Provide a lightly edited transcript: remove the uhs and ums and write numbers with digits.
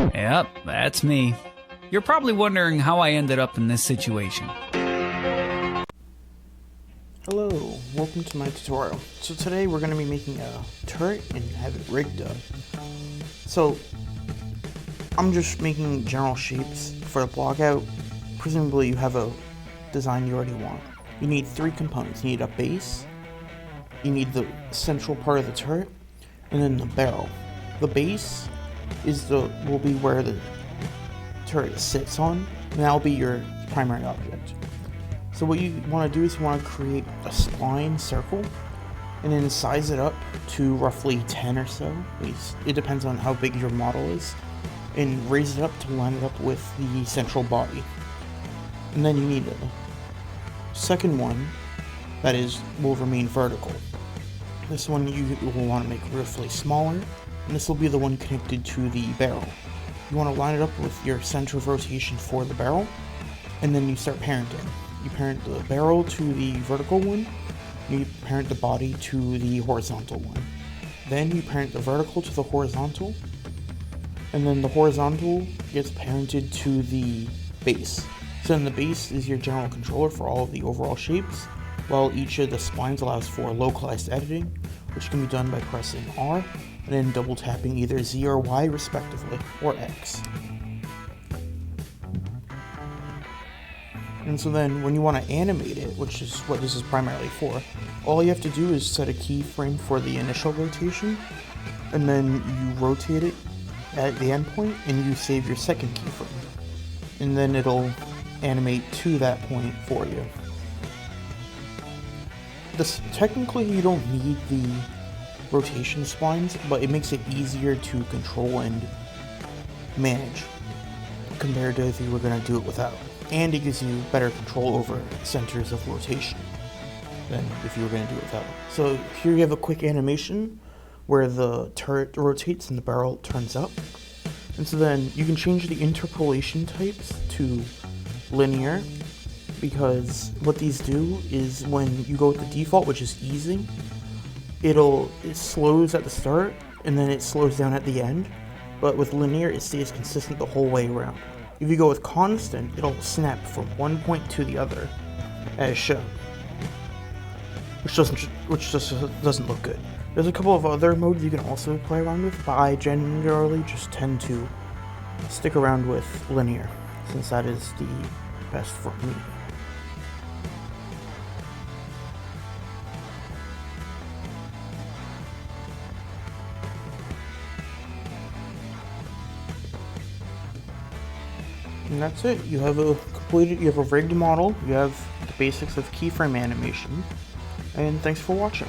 Yep, that's me. You're probably wondering how I ended up in this situation. Hello, welcome to my tutorial. So today we're going to be making a turret and have it rigged up. So I'm just making general shapes for the block out. Presumably you have a design you already want. You need 3 components. You need a base, you need the central part of the turret, and then the barrel. The base will be where the turret sits on, and that'll be your primary object. So what you want to do is you want to create a spline circle and then size it up to roughly 10 or so. It depends on how big your model is, and raise it up to line it up with the central body. And then you need a second one that will remain vertical. This one you will want to make roughly smaller, and this will be the one connected to the barrel. You want to line it up with your center of rotation for the barrel, and then you start parenting. You parent the barrel to the vertical one, you parent the body to the horizontal one. Then you parent the vertical to the horizontal, and then the horizontal gets parented to the base. So then the base is your general controller for all of the overall shapes, while each of the splines allows for localized editing, which can be done by pressing R and then double tapping either Z or Y respectively, or X. And so then when you want to animate it, which is what this is primarily for, all you have to do is set a keyframe for the initial rotation, and then you rotate it at the endpoint and you save your second keyframe. And then it'll animate to that point for you. Technically you don't need the rotation splines, but it makes it easier to control and manage compared to if you were going to do it without. And it gives you better control over centers of rotation than if you were going to do it without. So here you have a quick animation where the turret rotates and the barrel turns up. And so then you can change the interpolation types to linear, because what these do is when you go with the default, which is easing, it slows at the start and then it slows down at the end. But with linear, it stays consistent the whole way around. If you go with constant, it'll snap from one point to the other, as shown, which just doesn't look good. There's a couple of other modes you can also play around with, but I generally just tend to stick around with linear, since that is the best for me. And that's it. You have a rigged model, you have the basics of keyframe animation, and thanks for watching.